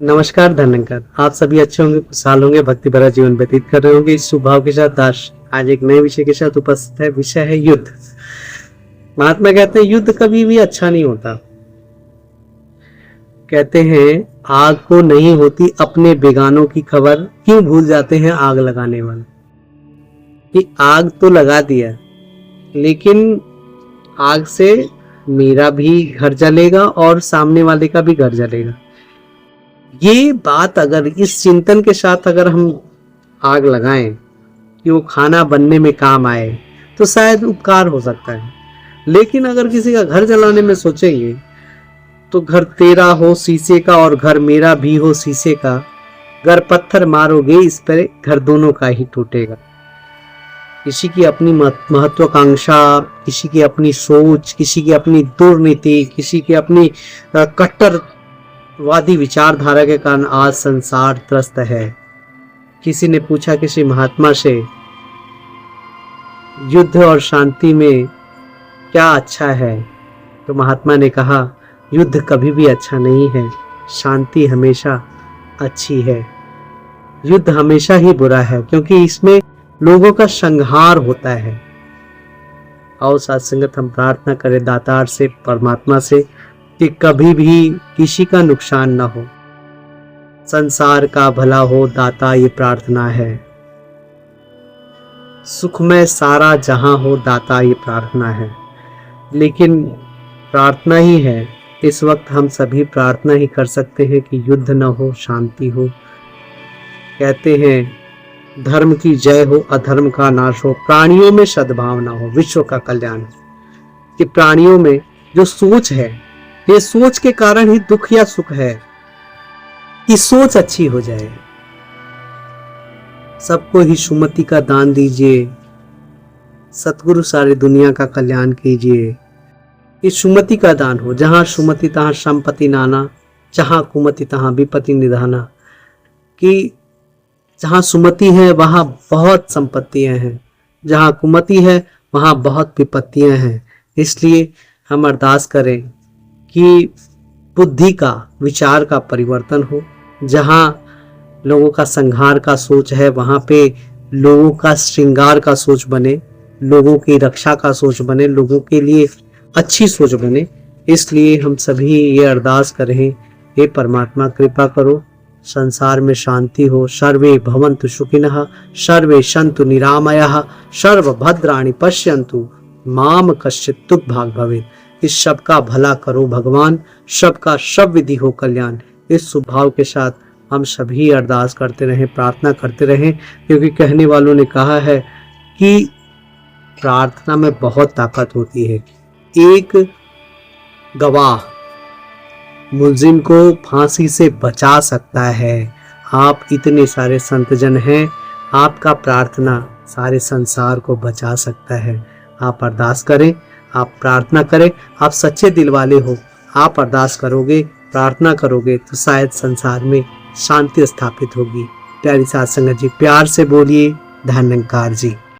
नमस्कार धनंकर, आप सभी अच्छे होंगे, खुशहाल होंगे, भक्ति भरा जीवन व्यतीत कर रहे होंगे। इस शुभ भाव के साथ दास आज एक नए विषय के साथ उपस्थित है। विषय है युद्ध। महात्मा कहते हैं युद्ध कभी भी अच्छा नहीं होता। कहते हैं आग को नहीं होती अपने बेगानों की खबर, क्यों भूल जाते हैं आग लगाने वाले। कि आग तो लगा दिया, लेकिन आग से मेरा भी घर जलेगा और सामने वाले का भी घर जलेगा। ये बात अगर इस चिंतन के साथ अगर हम आग लगाएं कि वो खाना बनने में काम आए तो शायद उपकार हो सकता है। लेकिन अगर किसी का घर जलाने में सोचेंगे तो घर तेरा हो शीशे का और घर मेरा भी हो शीशे का, घर पत्थर मारोगे इस पर घर दोनों का ही टूटेगा। किसी की अपनी महत्वाकांक्षा, किसी की अपनी सोच, किसी की अपनी दुर्नीति, किसी की अपनी कट्टरवादी विचारधारा के कारण आज संसार त्रस्त है। किसी ने पूछा किसी महात्मा से युद्ध और शांति में क्या अच्छा है, तो महात्मा ने कहा युद्ध कभी भी अच्छा नहीं है, शांति हमेशा अच्छी है। युद्ध हमेशा ही बुरा है क्योंकि इसमें लोगों का संहार होता है। आओ साथ संगत हम प्रार्थना करें दातार से, परमात्मा से, कि कभी भी किसी का नुकसान ना हो, संसार का भला हो दाता, ये प्रार्थना है। सुखमय सारा जहां हो दाता, ये प्रार्थना है। लेकिन प्रार्थना ही है, इस वक्त हम सभी प्रार्थना ही कर सकते हैं कि युद्ध न हो, शांति हो। कहते हैं धर्म की जय हो, अधर्म का नाश हो, प्राणियों में सद्भावना हो, विश्व का कल्याण हो। कि प्राणियों में जो सोच है, ये सोच के कारण ही दुख या सुख है, कि सोच अच्छी हो जाए। सबको ही सुमति का दान दीजिए, सतगुरु सारी दुनिया का कल्याण कीजिए। कि सुमति का दान हो, जहां सुमति तहां संपत्ति नाना, जहां कुमति तहां विपत्ति निधाना। कि जहां सुमति है वहां बहुत संपत्तियां हैं, जहां कुमति है वहां बहुत विपत्तियां हैं। इसलिए हम अरदास करें कि बुद्धि का, विचार का परिवर्तन हो। जहां लोगों का संहार का सोच है वहां पे लोगों का श्रृंगार का सोच बने, लोगों की रक्षा का सोच बने, लोगों के लिए अच्छी सोच बने। इसलिए हम सभी ये अरदास करें, हे परमात्मा कृपा करो, संसार में शांति हो। सर्वे भवन्तु सुखिनः, सर्वे सन्तु निरामयाः, सर्वभद्राणि पश्यन्तु माम कश्चित् दुःखभाग् भवेत्। इस सबका भला करो भगवान, सबका सब विधि हो कल्याण। इस स्वभाव के साथ हम सभी अरदास करते रहें, प्रार्थना करते रहें, क्योंकि कहने वालों ने कहा है कि प्रार्थना में बहुत ताकत होती है। एक गवाह मुलजिम को फांसी से बचा सकता है। आप इतने सारे संतजन हैं, आपका प्रार्थना सारे संसार को बचा सकता है। आप अरदास करें, आप प्रार्थना करें, आप सच्चे दिल वाले हो, आप अरदास करोगे, प्रार्थना करोगे तो शायद संसार में शांति स्थापित होगी। प्यारी साथ संगत जी, प्यार से बोलिए धन्यकार जी।